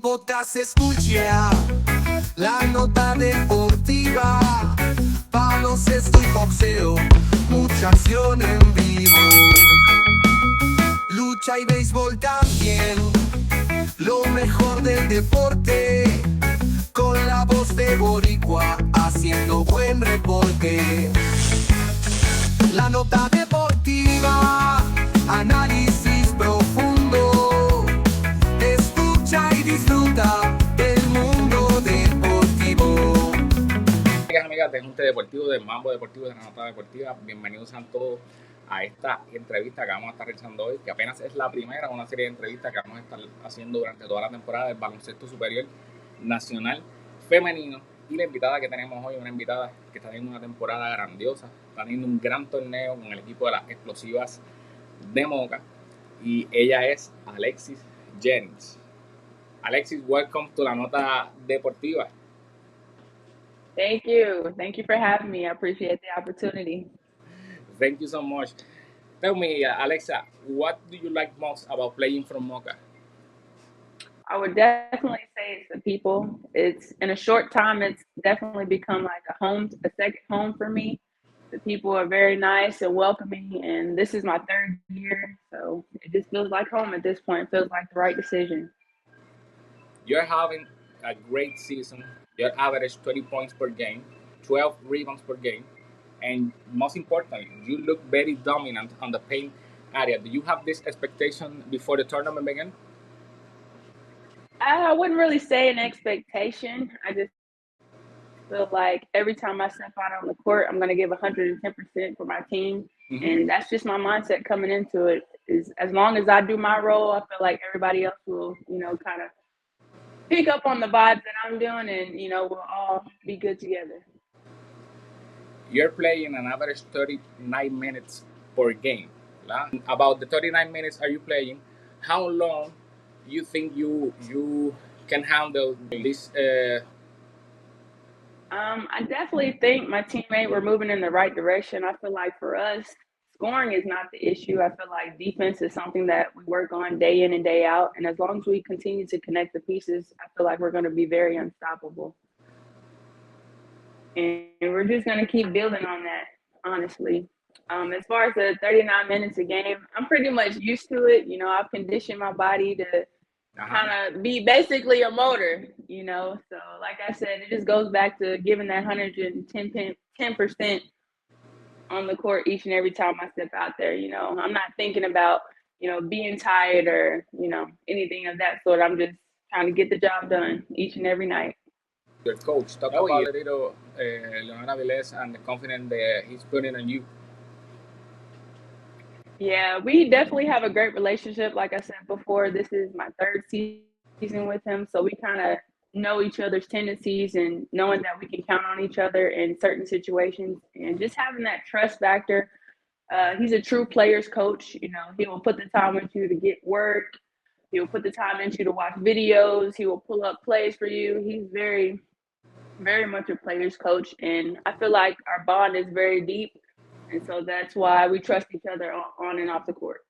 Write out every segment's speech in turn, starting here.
podcast escucha la nota deportiva, baloncesto y boxeo, mucha acción en vivo, lucha y béisbol también, lo mejor del deporte, con la voz de Boricua, haciendo buen reporte. La nota deportiva, análisis profundo, escucha y disfruta del mundo deportivo. Amigas de Junte Deportivo, del Mambo Deportivo, de la Nota Deportiva, bienvenidos a todos a esta entrevista que vamos a estar realizando hoy, que apenas es la primera de una serie de entrevistas que vamos a estar haciendo durante toda la temporada del baloncesto superior nacional femenino. Y la invitada que tenemos hoy, una invitada que está teniendo una temporada grandiosa, está teniendo un gran torneo con el equipo de las Explosivas de Moca, y ella es Alexis Jennings. Alexis, welcome to la Nota Deportiva. Thank you for having me. I appreciate the opportunity. Thank you so much. Tell me, Alexa, what do you like most about playing from Moca? I would definitely say it's the people. It's in a short time, it's definitely become like a second home for me. The people are very nice and welcoming, and this is my third year, so it just feels like home at this point. It feels like the right decision. You're having a great season. You're average 20 points per game, 12 rebounds per game, and most importantly, you look very dominant on the paint area. Do you have this expectation before the tournament began? I wouldn't really say an expectation. I just feel like every time I step out on the court, I'm going to give 110% for my team. Mm-hmm. And that's just my mindset coming into it. Is as long as I do my role, I feel like everybody else will, kind of pick up on the vibes that I'm doing, and, we'll all be good together. You're playing an average 39 minutes per game. About the 39 minutes are you playing, how long you think you can handle this? I definitely think my teammate, we're moving in the right direction. I feel like for us, scoring is not the issue. I feel like defense is something that we work on day in and day out. And as long as we continue to connect the pieces, I feel like we're going to be very unstoppable. And we're just going to keep building on that, honestly. As far as the 39 minutes a game, I'm pretty much used to it. I've conditioned my body to kind of be basically a motor, So like I said, it just goes back to giving that 110% on the court each and every time I step out there. I'm not thinking about, being tired or, anything of that sort. I'm just trying to get the job done each and every night. Your coach, talk about a little Leonardo Avilés and the confidence that he's putting on you. Yeah, we definitely have a great relationship. Like I said before, this is my third season with him. So we kind of know each other's tendencies and knowing that we can count on each other in certain situations, and just having that trust factor. He's a true player's coach. He will put the time into you to get work. He will put the time into you to watch videos. He will pull up plays for you. He's very, very much a player's coach. And I feel like our bond is very deep. And so that's why we trust each other on and off the court.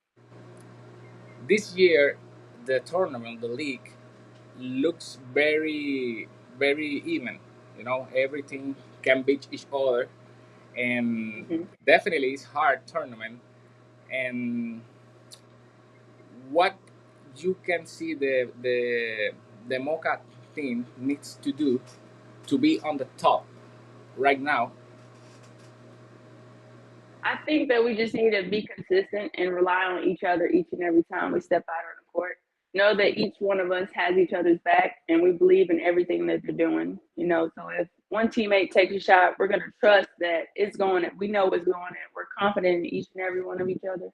This year, the tournament, the league, looks very, very even. Everything can beat each other. And definitely it's hard tournament. And what you can see the Moca team needs to do to be on the top right now? I think that we just need to be consistent and rely on each other each and every time we step out on the court. Know that each one of us has each other's back, and we believe in everything that they're doing. So if one teammate takes a shot, we're going to trust that it's going in. We know it's going in. We're confident in each and every one of each other.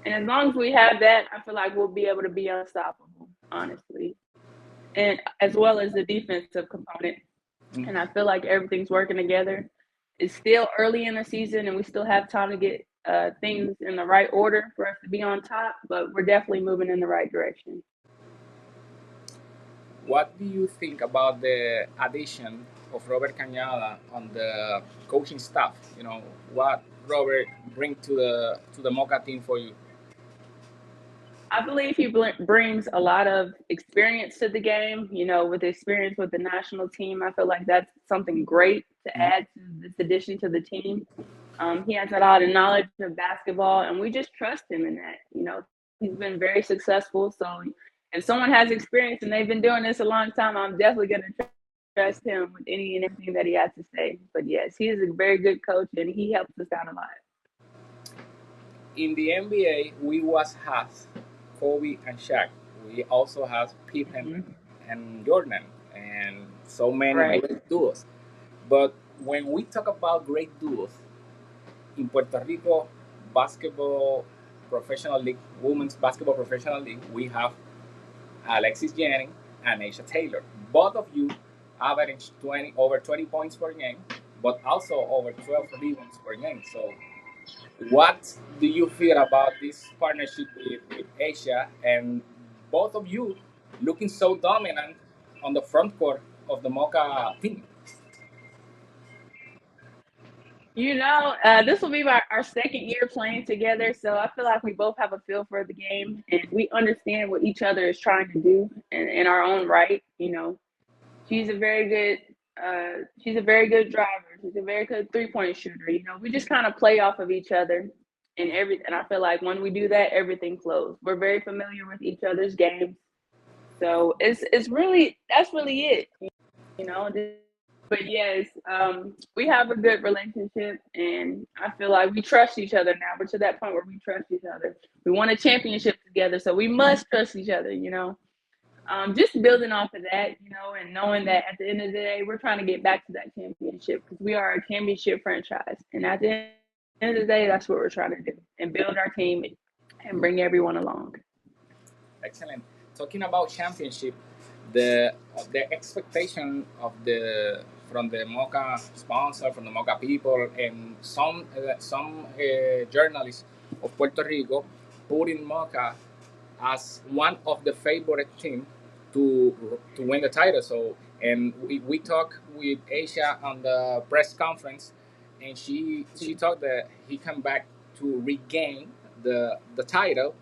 And as long as we have that, I feel like we'll be able to be unstoppable, honestly. And as well as the defensive component. And I feel like everything's working together. It's still early in the season, and we still have time to get things in the right order for us to be on top, but we're definitely moving in the right direction. What do you think about the addition of Robert Cañada on the coaching staff? What Robert brings to the Moca team for you? I believe he brings a lot of experience to the game. You know, with experience with the national team, I feel like that's something great to add to this addition to the team. He has a lot of knowledge of basketball, and we just trust him in that. You know, he's been very successful. So if someone has experience and they've been doing this a long time, I'm definitely going to trust him with any and everything that he has to say. But yes, he is a very good coach, and he helps us out a lot. In the NBA, we was has Kobe and Shaq. We also have Pippen and Jordan, and so many great duos. But when we talk about great duos in Puerto Rico basketball professional league, women's basketball professional league, we have Alexis Jennings and Aisha Taylor. Both of you average over 20 points per game, but also over 12 rebounds per game. So what do you feel about this partnership with Asia and both of you looking so dominant on the front court of the Moca team? You know, this will be our second year playing together, so I feel like we both have a feel for the game, and we understand what each other is trying to do in our own right. You know, she's a very good driver. She's a very good 3-point shooter. You know, we just kind of play off of each other, and I feel like when we do that, everything flows. We're very familiar with each other's games, so that's really it. You know. But yes, we have a good relationship, and I feel like we trust each other now. We're to that point where we trust each other. We won a championship together, so we must trust each other. You know, just building off of that, you know, and knowing that at the end of the day, we're trying to get back to that championship because we are a championship franchise, and at the end of the day, that's what we're trying to do and build our team and bring everyone along. Excellent. Talking about championship, the expectation of the from the Moca sponsor, from the Moca people, and some journalists of Puerto Rico put in Moca as one of the favorite team to win the title. So, and we talked with Asia on the press conference, and she talked that he come back to regain the title.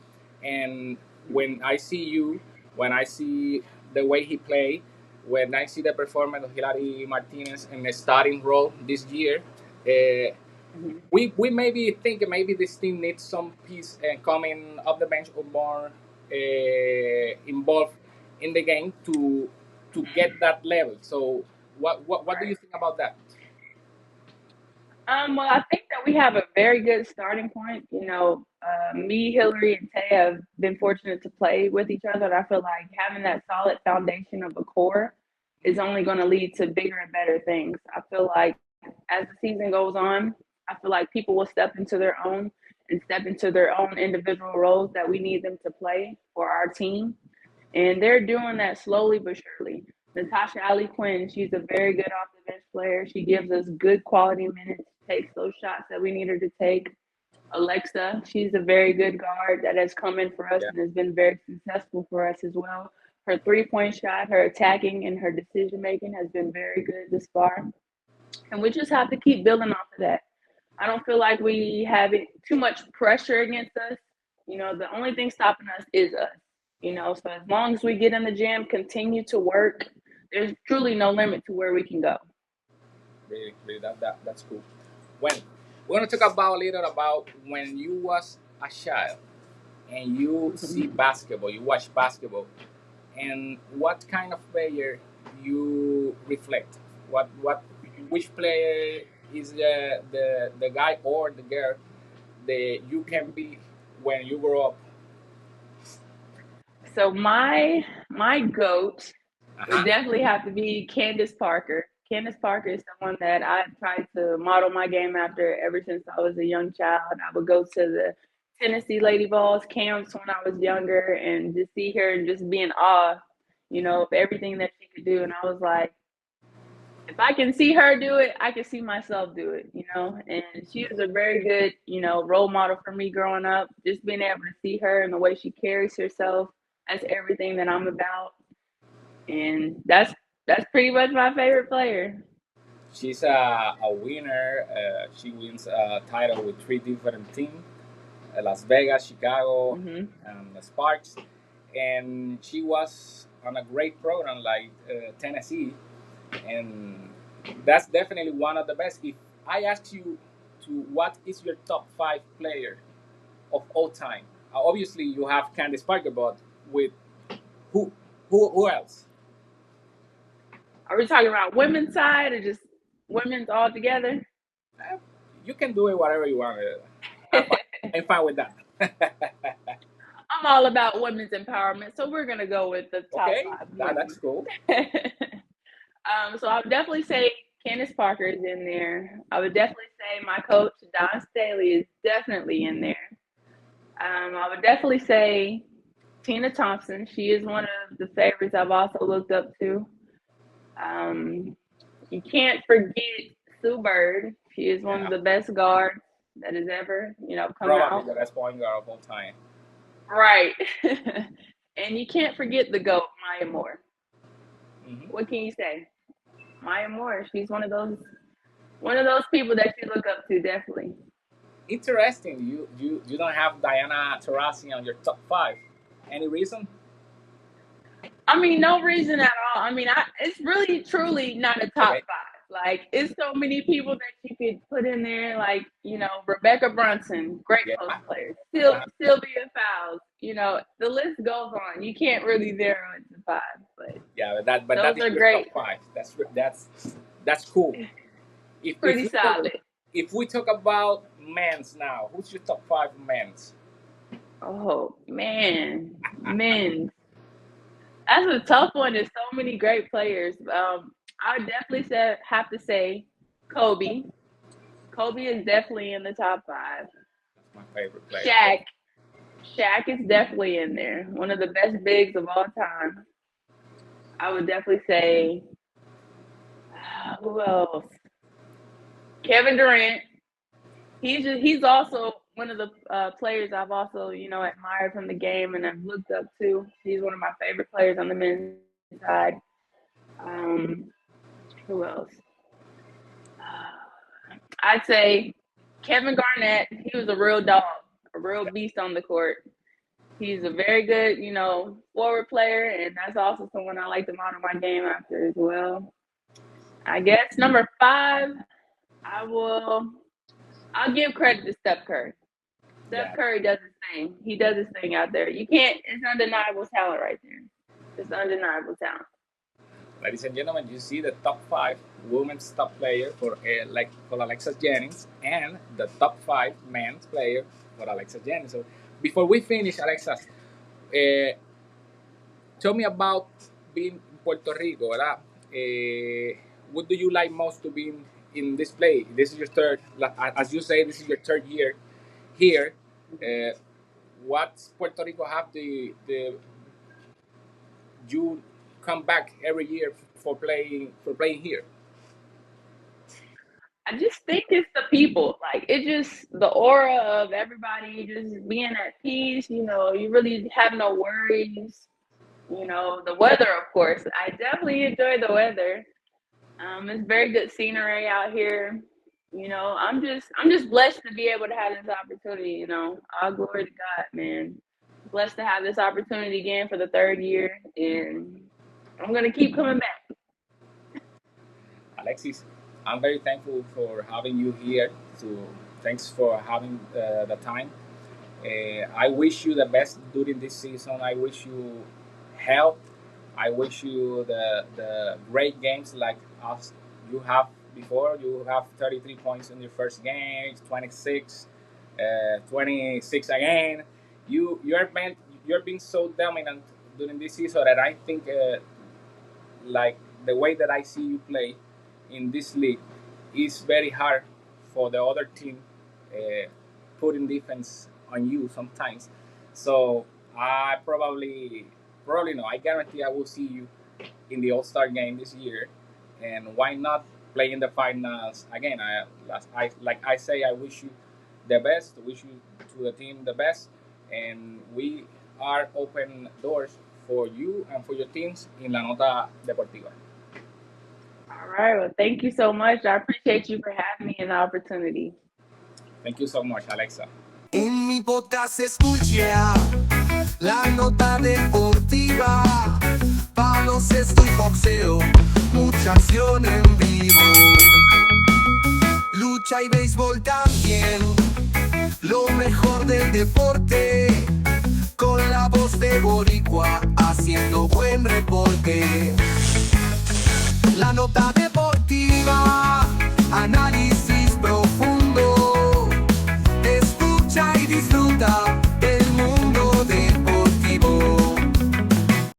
And when I see you, when I see the way he played, when I see the performance of Hilary Martinez in the starting role this year, we maybe think maybe this team needs some piece coming off the bench or more involved in the game to get that level. So what do you think about that? Well, I think that we have a very good starting point. You know, me, Hillary, and Tay have been fortunate to play with each other. And I feel like having that solid foundation of a core is only going to lead to bigger and better things. I feel like as the season goes on, I feel like people will step into their own and step into their own individual roles that we need them to play for our team. And they're doing that slowly but surely. Natasha Ali Quinn, she's a very good off the bench player. She gives us good quality minutes, takes those shots that we need her to take. Alexa, she's a very good guard that has come in for us and has been very successful for us as well. Her 3-point shot, her attacking, and her decision making has been very good this far. And we just have to keep building off of that. I don't feel like we have too much pressure against us. You know, the only thing stopping us is us. You know, so as long as we get in the gym, continue to work, there's truly no limit to where we can go. Really, that's cool. When we're gonna talk about later about when you was a child and you see basketball, you watch basketball, and what kind of player you reflect? Which player is the guy or the girl that you can be when you grow up? So my GOAT would definitely have to be Candace Parker. Candace Parker is someone that I've tried to model my game after ever since I was a young child. I would go to the Tennessee Lady Vols camps when I was younger and just see her and just be in awe, you know, of everything that she could do. And I was like, if I can see her do it, I can see myself do it, you know. And she was a very good, you know, role model for me growing up. Just being able to see her and the way she carries herself, that's everything that I'm about. And that's pretty much my favorite player. She's a winner. She wins a title with 3 different teams. Las Vegas, Chicago, Mm-hmm. and the Sparks, and she was on a great program like Tennessee, and that's definitely one of the best. If I ask you to what is your top 5 player of all time, obviously you have Candice Parker, but with who who else? Are we talking about women's side or just women's all together? You can do it whatever you want. I'm fine with that. I'm all about women's empowerment, so we're gonna go with the top Okay, 5 that's cool. So I would definitely say Candace Parker is in there. I would definitely say my coach Don Staley is definitely in there. I would definitely say Tina Thompson. She is one of the favorites I've also looked up to. You can't forget Sue Bird. She is one of the best guards that has ever, come Probably out. the best point guard of all time. Right. And you can't forget the GOAT, Maya Moore. Mm-hmm. What can you say? Maya Moore, she's one of those people that you look up to, definitely. Interesting. You don't have Diana Taurasi on your top 5. Any reason? I mean, no reason at all. I mean, it's really, truly not a top 5. Like, it's so many people that you could put in there, like, Rebecca Brunson, great post player. Sylvia Fowles, the list goes on. You can't really narrow it to 5, but that is are your great. top 5. That's cool. Pretty solid. If we talk about men's now, who's your top 5 men's? Oh man, men's. That's a tough one. There's so many great players. I would definitely have to say Kobe. Kobe is definitely in the top 5. That's my favorite player. Shaq is definitely in there. One of the best bigs of all time. I would definitely say, who else? Kevin Durant. He's also one of the players I've also, admired from the game and I've looked up to. He's one of my favorite players on the men's side. Who else? I'd say Kevin Garnett. He was a real dog, a real beast on the court. He's a very good, forward player, and that's also someone I like to model my game after as well. I guess number 5, I'll give credit to Steph Curry. Steph Curry does his thing. He does his thing out there. It's undeniable talent right there. It's undeniable talent. Ladies and gentlemen, you see the top 5 women's top player for Alexis Jennings and the top 5 men's player for Alexis Jennings. So before we finish, Alexis, tell me about being in Puerto Rico, ¿verdad? What do you like most to be in this play? This is your third, as you say, this is your third year here. What's Puerto Rico have the you come back every year for playing here? I just think it's the people. Like, it just, the aura of everybody just being at peace, you really have no worries. The weather, of course. I definitely enjoy the weather. It's very good scenery out here. I'm just blessed to be able to have this opportunity, all glory to God, man. Blessed to have this opportunity again for the 3rd year, and I'm going to keep coming back. Alexis, I'm very thankful for having you here. Thanks for having the time. I wish you the best during this season. I wish you health. I wish you the great games like us you have before. You have 33 points in your first game, 26, 26 again. You're being so dominant during this season that I think like the way that I see you play in this league is very hard for the other team putting defense on you sometimes. So I probably no. I guarantee I will see you in the All-Star game this year, and why not play in the finals again? Like I say, I wish you the best. Wish you to the team the best, and we are open doors for you and for your teams in La Nota Deportiva. All right. Well, thank you so much. I appreciate you for having me and the opportunity. Thank you so much, Alexa. In Mi podcast escucha la nota deportiva, baloncesto y boxeo, mucha acción en vivo. Lucha y béisbol también, lo mejor del deporte, con la voz de boricua, haciendo buen reporte. La nota deportiva, análisis